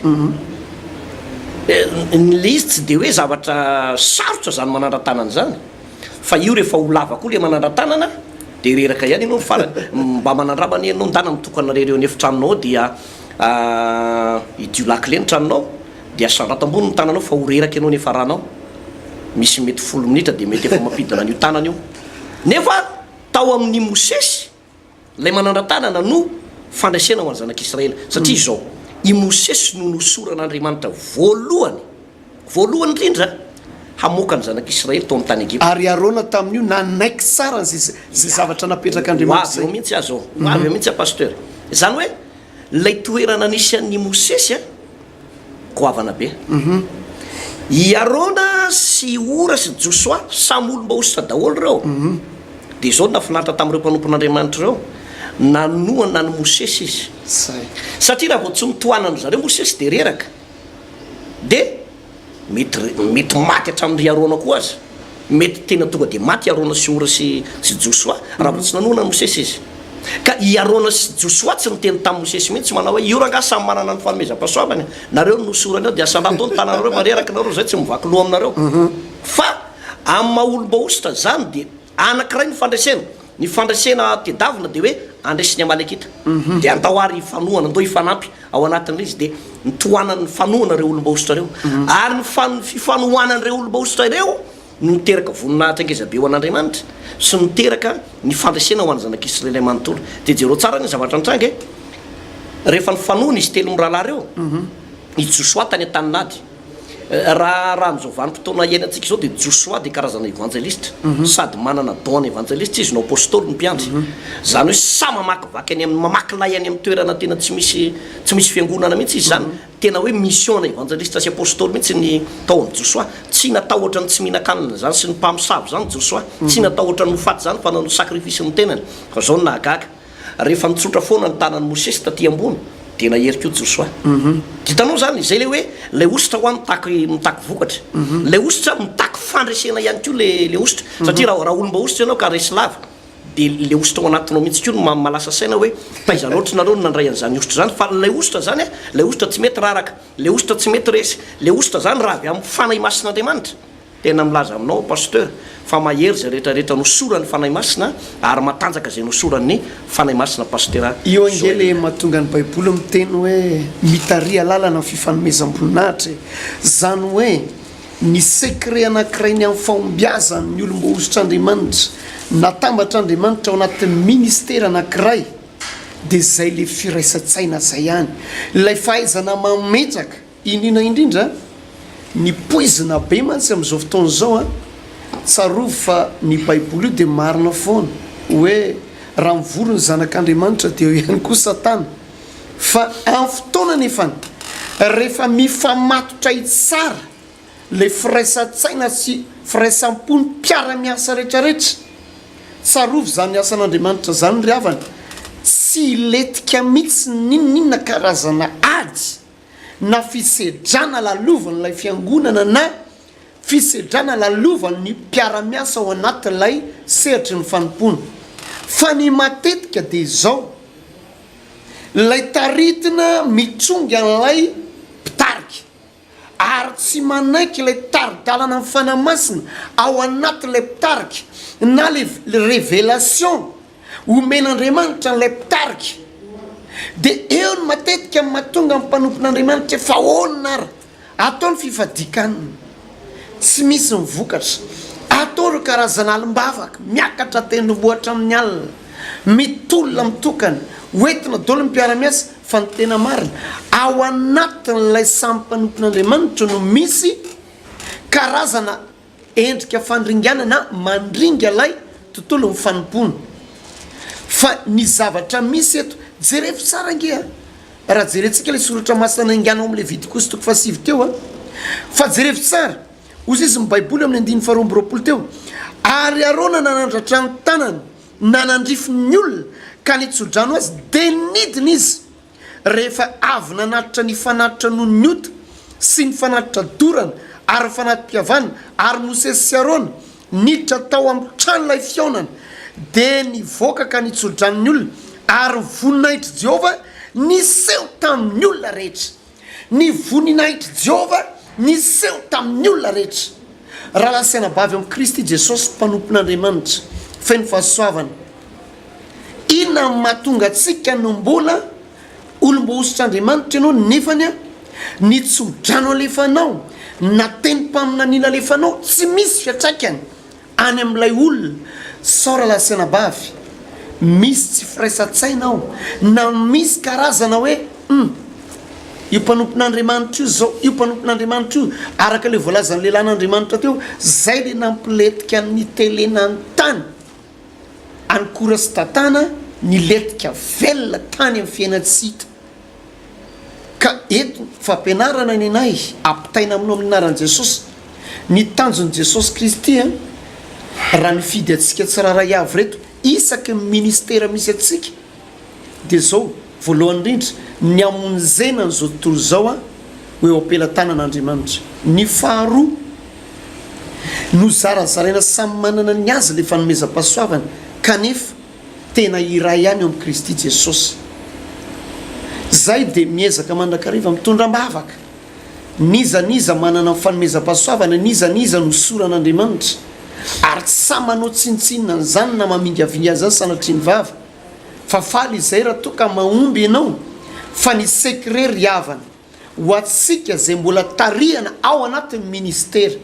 le izy tsy de hoe zavatra sarotra zany manandra-tanana zany fa io rehefa ho lava koa le manandra-tanana de reraka ihany ianao mba manandrabany ianao ndana mitokana rereo ny efitranonao dia idio lakile ny tranonao de asandrata-ambony ny tananao fa ho reraka ianao nefa ranao misy mety 10 minitra de mety efa mampidina an'io tanana io nefa tao amin'ny mosesy lay manandra-tanana no fandraisena ho any zanak'israely satria zao i mosesy no nosoran'andriamanitra voalohany indrindra hamoaka ny zanak'israely tao amin'ny tany Egypte ary arona tamin'io nanaiky tsara zay zavatra napetraka mihitsy azo avy mihitsy pasteur zany hoe lay toerana nisy an'ny mosesy a goavana be iarona sy ora sy josoa samy olom-baositra daholo reo de zao nafinaritra tamin'ireo mpanompon'andriamanitra reo nanoana ny mosesy izy satria raha vao tsy mitohanany zareo mosesy de reraka de mety maty hatramin'ny arona koa azy mety tena tonga de maty arona sy ora sy josoa raha vao tsy nanoana ny mosesy izy ka iarona sy josoa tsy niteny tamin'ny mosesy mihitsy manao hoe io ranga samy manana ny fanomezam-pahasoavany nareo nosorany ao de asandrato ny tananareo mareraka nareo zay tsy mivaky loha aminareo fa amin'ny maha olom-baositra zany de anankiray ny fandraisena tedavina de hoe andresiny amalekita de antahoary fanoana ndo ifanampy ao anatin'le izy de nitohanany fanoana reo olom-baositra reo ary ny fifanohanan'reo olom-baositra ireo niteraka voninahitra angezabe ho an'andriamanitra sy niteraka ny fandraisena ho any zanak'israely manontolo de jereo tsara ny zavatra nitrangy rehefa ny fanoana izy telo mirahalahy reo i josoa tany an-taninady raha am'izao vanim-potoana iainantsika zao de josoa de karazana evangelista sady manana don evangelista izy no apôstôly ny mpiandry zany hoe sa mamakivaky any mamaky lay any amin'ny toerana tena tsy misy fiangonana mihitsy izy zany tena hoe mission na evangelista sy apôstôly mihitsy ny tao amin'ny josoa tsy natao ohatra ny tsy mihinan-kanina zany sy ny mpamosavy zany josoa tsy natao ohatra ny mofaty zany fa nanao sakrifisy ny tenany fa zao nahagaga rehefa mitsotra foana ny tanany mosesy taty ambony de naherika io josoa ditanao zany zay le hoe le ositra ho any mitaky vokatra le ositra mitaky fandresena ihany ko le ositra satria raha olom-baositra ianao ka resy lava de le ositra ho anatinao mihitsy ko no malasa saina hoe taiza loatra nareo no nandray an'izany ositra zany fa le ositra zany le ositra tsy mety raraka le ositra tsy mety resy le ositra zany raha avy amin'ny fanahy masin'andriamanitra tena milaza aminao pasteur fa mahery zay rehetrarehetra nosorany fanahy masina ary matanjaka zay nosorany fanahy masina pasteur io angely mahatonga ny baiboly miteny hoe mitaria lalana ny fifanomezam-boninahitra zany hoe ny secret anankiray ny amin'ny fahombiazany ny olom-baositr'andriamanitra natambatr'andriamanitra ao anatin'ny ministera anankiray de zay le firaisan-tsaina zay ihany lay fahaizana mametraka inina indrindra ny poizina be mantsy am'izao fotoana zao a tsarovy fa ny baiboly io de marina foana hoe raha mivorony zanak'andriamanitra de eo ihany koa satana fa amin'ny fotoana nefany rehefa mifamatotra itsara le firaisan-tsaina sy firaisam-pony mpiara-miasa rehetrarehetra tsarovy zany asan'andriamanitra zany ry havany tsy letika mihitsy ninninona karazana ady na fisedrana lalovany lay fiangonana na fisedrana lalovany ny mpiara-miasa ao anatin'lay seritry ny fanompona fa ny matetika de zao lay taritina mitrongy an'lay mpitarika ary tsy manaiky lay taridalana amin'ny fanahy masina ao anatin'lay mpitarika na le révélation omen'andriamanitra n'lay mpitarika de eo ny matetika mahatonga amin'ny mpanompon'andriamanitra fa onina ary ataony fifadikanina tsy misy mivokatra atao karazana alimbavaka miakatra tendrombohitra amin'ny alina mitolona mitokana hoentina dolo ny mpiara-miasa fa ny tena marina ao anatin'ilay sampanopon'Andriamanitra no misy karazana endrika fandringanana mandringa ilay tontolo ny fanompona fa ny zavatra misy eto jerefo tsara ngia raha jerentsika ilay soratra masina ingana ao amin'ny Levitikosy 7 teo fa jerefo tsara ozy izy ny baiboly amin'ny 9:20 teo ary Arona nanandratra ny tanany nanandrifiny olona ka nitsodrano azy de nidina izy rehefa avy nanatitra ny fanatitra noho ny ota sy ny fanatitra dorana ary fanatym-piavana ary Mosesy sy Arona niditra tao amin'ny tranolay fionana de nivoaka ka nitsodrano ny olona ary voninahitra Jehova niseho tamin'ny olona rehetra ny voninahitra Jehova niseho tamin'ny olona rehetra raha lasaina bavy amin'ny Kristy Jesosy mpanompon'Andriamanitra feno fahasoavana inona mahatonga antsika no mbola olom-boositr'Andriamanitra ianao nefany nitsodrano alefanao na teny mpaminaniana alefanao tsy misy fiatraikany any amin'ilay olona sao raha lasaina bavy misy tsy firaisan-tsainao na misy karazana hoe io mpanompon'Andriamanitra io zao io mpanompon'Andriamanitra io araka le voalazan'ny lehilahin'Andriamanitra teo zay le nampiletika ny telena ny tany any kora sy tatana niletika velona tany amin'ny fiainatsika ka eto fampianarana ny anay ampitaina aminao amin'ny anaran'i Jesosy ny tanjon'i Jesosy Kristy raha nifidy atsika tsiraray avy reto isaky ministera misy atsika de zao voalohany indrindra ny amonjena n'izao tontolo zao hoe ampelantanan'Andriamanitra ny faharoa no zarazaraina samy manana ny azy le fanomezam-pahasoavana kanefa tena iray ihany eo amin'ny Kristy Jesosy zay de miezaka mandrakariva mitondram-bavaka nizaniza manana fanomezam-pahasoavana nizaniza no soran'Andriamanitra ary tsy samy manao tsinitsinina n'izany na mamingavinga zany sanatriany vava fa faly izay raha toka mahomby ianao fa ny sekret riavana ho atsika zay mbola tarihana ao anatin'ny ministera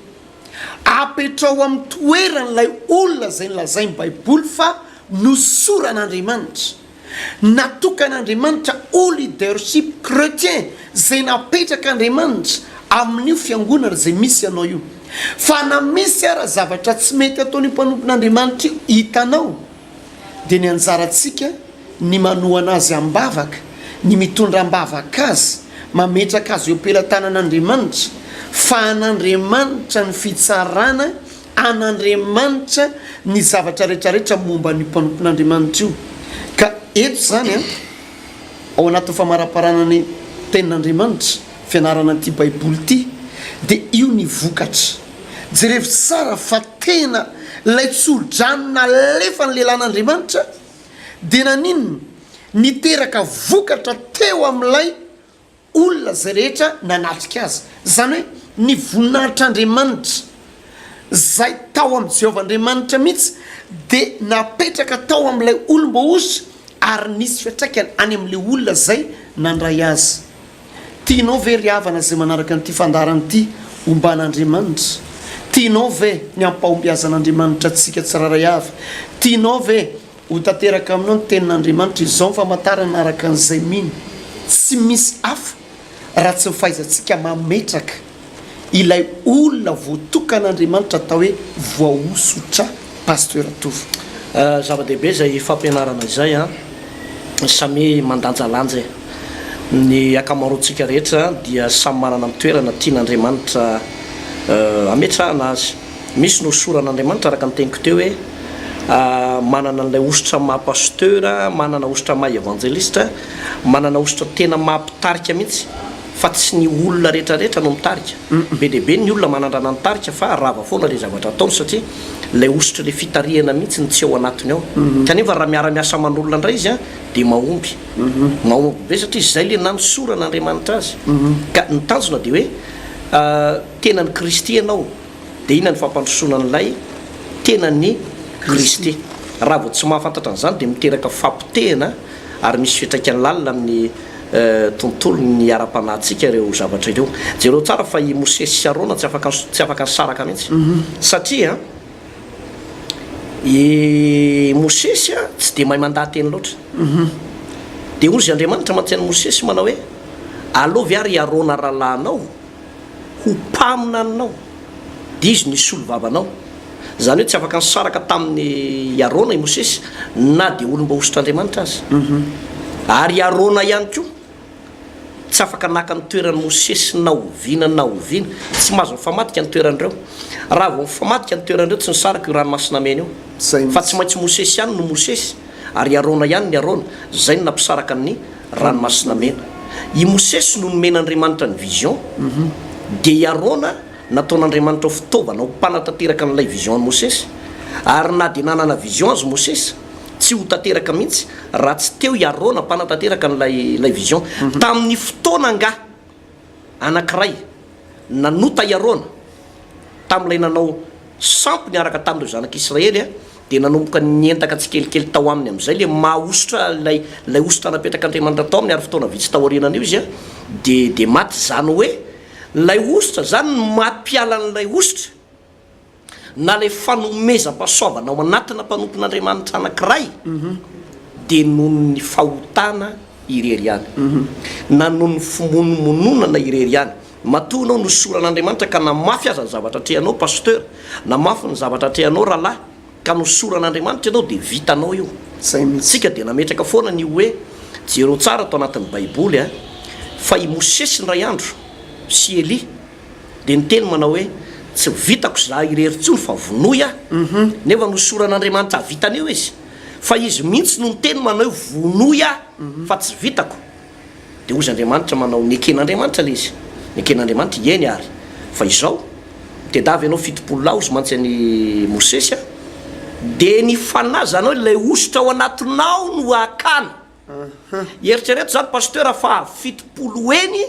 apetrao amin'ny toeran'ilay olona zay nylazay ny baiboly fa nosoran'Andriamanitra natokan'Andriamanitra o leadership chrétien zay napetraka Andriamanitra amin'io fiangonana zay misy anao io fa na misy ara zavatra tsy mety ataony mpanompon'Andriamanitra hitanao de ny anjarantsika ny manohana azy ambavaka ny mitondram-bavaka azy mametraka azy eo ampelantanan'Andriamanitra fa an'Andriamanitra ny fitsarana an'Andriamanitra ny zavatra rehetrarehetra momba ny mpanompon'Andriamanitra io ka eto zany ao anatin'ny famaraparana ny tenin'Andriamanitra fianarana an'ity baiboly ity de io ny vokatra jerevy tsara fa tena lay tsodrano lefa ny lehilahin'Andriamanitra de naninona niteraka vokatra teo amin'ilay olona zay rehetra nanatrika azy zany hoe ny voninahitr'Andriamanitra zay tao amin'ny Jehovah Andriamanitra mihitsy de napetraka tao amin'ilay olom-boositra ary nisy fiatraikany any amin'ilay olona zay nandray azy tianao ve riavana zay manaraka n'ity fandaran'ity omban'Andriamanitra tianao ve ny ampahombiazan'Andriamanitra atsika tsiraray avy tianao ve ho tanteraka aminao ny tenin'Andriamanitra izao famantarana araka an'izay miny tsy misy hafa raha tsy mifaizantsika mametraka ilay olona voatokan'Andriamanitra atao hoe voaosotra pasteur Tovy zava-dehibe zay fampianarana izay samy mandanjalanja ny akamaroantsika rehetra dia samy manana amin'ny toerana tian'Andriamanitra ametrahana azy misy no soran'Andriamanitra araka ny teniko teo hoe manana an'ilay ositra maha-pasteur manana ositra maha-evangelista manana ositra tena mahampitarika mihitsy fa tsy ny olona rehetrarehetra no mitarika be dehibe ny olona manandrana nitarika fa rava foana le zavatra ataony satria lay ositra le fitarihana mihitsy ny tsy ao anatiny ao kanefa raha miara-miasa aman'olona indray izy de mahomby mahomby be satria zay le nanosoran'Andriamanitra azy ka ny tanjona de hoe tena ny Kristy ianao de ina ny fampandrosoana an'ilay tena ny Kristy raha vao tsy mahafantatra an'izany de miteraka fampitehana ary misy fiatraikany lalina amin'ny tontolo ny ara-panahintsika ireo zavatra ireo jereo tsara fa i Mosesy sy Arona tsy afaka ny saraka mihitsy satria I Mosesy tsy dia mahay mandahateny loatra. Dia ozy Andriamanitra mantsena Mosesy manao hoe alovy ary arona rahalahinao ho mpamina aminao dia izy ny solo vavanao. Zany hoe tsy afaka nisaraka tamin'ny arona i Mosesy na dia olom-baositr'Andriamanitra azy. Ary arona ihany koa tsy afaka naka ny toeran'ny Mosesy na oviana na oviana, tsy mahazo mifamadika ny toeran'ireo. Raha vao mifamadika ny toeran'ireo tsy nisaraka io ranomasina mena io, fa tsy maintsy Mosesy ihany no Mosesy ary arona ihany ny arona, zay no nampisaraka ny ranomasina mena. I Mosesy no nomena Andriamanitra ny vision, dia i arona nataon'Andriamanitra fitaovana ho mpanatanteraka n'ilay vision ny Mosesy. Ary na dia nanana vision azy Mosesy tsy ho tanteraka mihitsy raha tsy teo i arona mpanatanteraka n'ilay vision. Tamin'ny fotoana nga anankiray nanota i arona tamin'ilay nanao sampy niaraka tamin'ireo zanak'Israely dia nanomboka nientaka tsikelikely tao aminy amin'izay le mahositra lay ositra napetraka Andriamanitra tao amin'ny ary fotoana vitsy tao aorianan'io izy dia maty. Zany hoe lay ositra zany mampiala n'lay ositra na lay fanomezam-pahasoavana ao anatina mpanompon'Andriamanitra anankiray dia noho ny fahotana irery ihany, na noho ny fimonomononana irery ihany. Matonao nosoran'Andriamanitra ka namafy aza ny zavatra trehanao pasteur, namafy ny zavatra trehanao rahalahy, ka nosoran'Andriamanitra ianao dia vitanao io. Sika dia nametraka foana ny hoe jero tsara tao anatin'ny Baiboly fa i Mosesy ny ray andro sy Eli dia niteny manao hoe tsy vitako za irery tsony fa vonoy nefa nosoran'Andriamanitra vitan'io izy, fa izy mihitsy no niteny manao vonoy fa tsy vitako. Dia ozy Andriamanitra manao neken'Andriamanitra le izy, neken'Andriamanitra eny ary fa izao tedavy ianao 70 laozy mantsy Mosesy dia ny fanazana hoe lay ositra ao anatinao no akana. Eritrereto zany pasteur fa 70 eny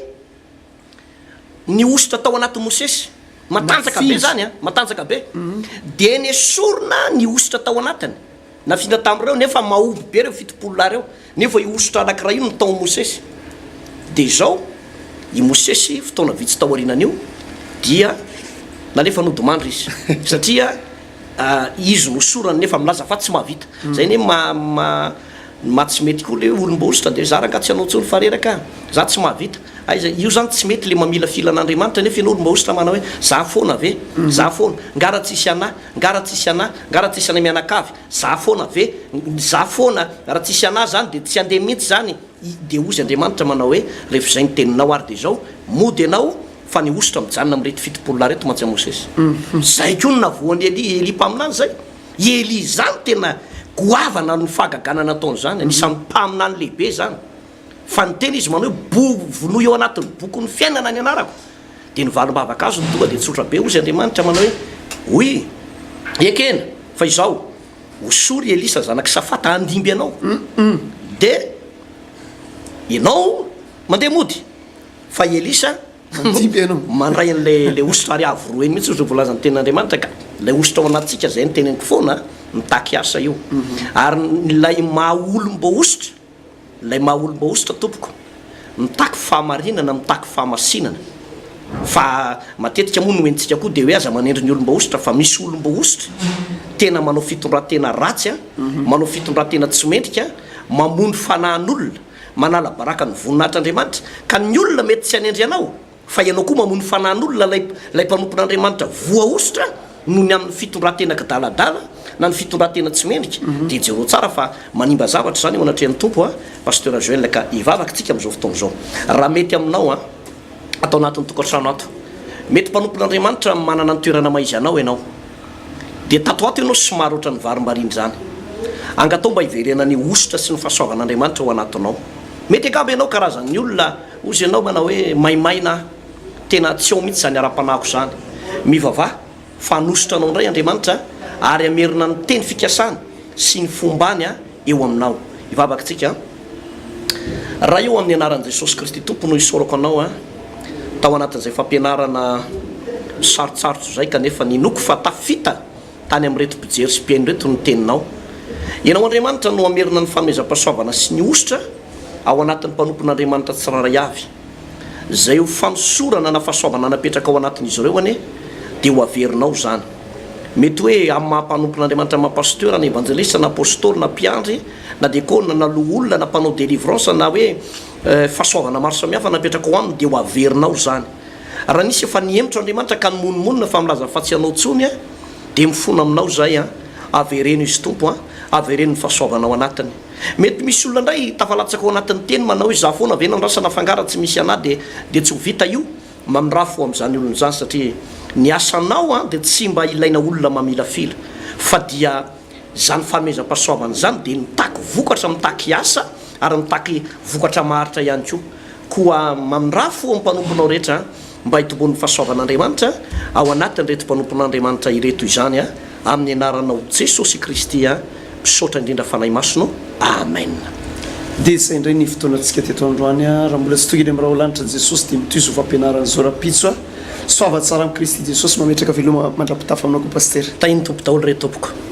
ny ositra tao anaty Mosesy, matanjaka be zany matanjaka be. Dia ny esorina ny ositra tao anatiny nafina tamin'ireo nefa mahomby be reo 70 lahy reo, nefa i ositra anankiray io no tao Mosesy. Dia izao i Mosesy fotoana vitsy tao aorianan'io dia nalefa nodimandry izy satria izy nosorany nefa milaza fa tsy mahavita. Zay ne matsy mety koa le olom-baositra dia zaranga tsy hanao tsony fareraka za tsy mahavita. Aiza io zany tsy mety le mamila filan'Andriamanitra nefa ianao olom-baositra manao hoe za foana ve, za foana ngara tsisy ana, ngara tsisy ana, ngara tsisy ana mianakavy, za foana ve, za foana raha tsisy ana zany dia tsy handeha mihitsy zany. Dia ozy Andriamanitra manao hoe rehefa izay niteninao ary dia zao mody ianao fa ny ositra mijanona amin'irety 70 lahy reto mantsy Mosesy. Zay koa no navoan'ny Eli mpaminany zay. I Eli zany tena goavana no fahagagana nataony zany, anisan'ny mpaminany lehibe zany. Fa niteny izy manao hoe vonoy eo anatin'ny boky ny fiainana ny anarako. Dia ny valim-bavaka azy no tonga dia tsotra be ozy Andriamanitra manao hoe oy ekena fa izao osory Elisa zanak'i Safata andimby ianao. Dia ianao mandeha mody fa Elisa mandray an'le ositra ary avo roa eny mihitsy ozy voalazan'ny tenin'Andriamanitra ka lay ositra ao anatsika zay ny teneniko foana mitaky asa io. Ary lay mahaolom-baositra, lay mahaolom-baositra tompoko mitaky fahamarinana, mitaky fahamasinana. Fa matetika moa no entsika koa dia hoe aza manendry ny olom-baositra, fa misy olom-baositra tena manao fitondratena ratsy manao fitondratena tsy mendrika, mamono fanahin'olona, manala baraka ny voninahitr'Andriamanitra. Ka ny olona mety tsy hanendry anao, fa ianao koa mamono fanahin'olona lay mpanompon'Andriamanitra voaositra noho ny amin'ny fitondratena kadaladala na ny fitondratena tsy mendrika. Dia jero tsara fa manimba zavatra zany eo anatrehan'ny tompo pasteur Joël ka hivavaka tsika amin'izao fotoana izao. Raha mety aminao atao anatin'ny tokantrano ato, mety mpanompon'Andriamanitra manana ny toerana maizy anao ianao, dia tato ato ianao somary ohatry ny varimbariny zany, angatao mba hiverena ny ositra sy ny fahasoavan'Andriamanitra ao anatinao. Mety angamba ianao karazan'ny olona ozy ianao manao hoe maimaina tena tsy ao mihitsy zany ara-panahiko zany. Mivavaha fa hanositra anao indray Andriamanitra ary amerina ny teny fikasana sy ny fombany eo aminao. Hivavaka tsika raha eo amin'ny anaran'i Jesosy Kristy tompo no isorako anao tao anatin'izay fampianarana sarotsarotra zay kanefa ninoko fa tafita tany amin'reto mpijery sy mpiaino reto ny teninao. Ianao Andriamanitra no amerina ny fameza-pahasoavana sy ny ositra ao anatin'ny mpanompon'Andriamanitra tsiraray avy, zay ho fanosorana na fahasoavana napetraka ao anatin'izy ireo dia ho averinao zany. mety hoe amin'ny mahampanompon'andriamanitra mahapasteur na evangeliste na apôstôly na mpiandry na diakôna na loholona na mpanao délivrance na hoe fahasoavana maro samihafa napetraka ho aminy dia ho averinao zany raha nisy efa nihemitro andriamanitra ka nymonomonina fa milaza fa tsy anao tsony a dia mifona aminao zay a avereno izy tompo a avereno ny fahasoavanao anatiny mety misy olona indray tafalatsaka ao anatin'ny teny manao hoe za foana ve nandrasana fangara tsy misy ana dia tsy ho vita io mamirafo amin'izany olona zany satria ny asanao a dia tsy mba ilaina olona mamila fila fa dia zany fanomezam-pahasoavana zany dia mitaky vokatra mitaky asa ary mitaky vokatra maharitra ihany koa mamirafo amin'ny mpanomponao rehetra mba hitombon'ny fahasoavan'andriamanitra ao anatin'ny reto mpanompon'andriamanitra ireto izany a amin'ny anaranao Jesosy Kristy a misaotra indrindra fanahy masino amen. dia izay indray ny fotoanantsika teto androany a raha mbola tsy togeny amin'ny raha ho lanitra Jesosy dia mitoizo fampianaran'izao rapitso a soava tsara amin'ny Kristy Jesosy mametraka veloma mandrapitafa aminao ko paster tahiny tompo daholo re tompoko.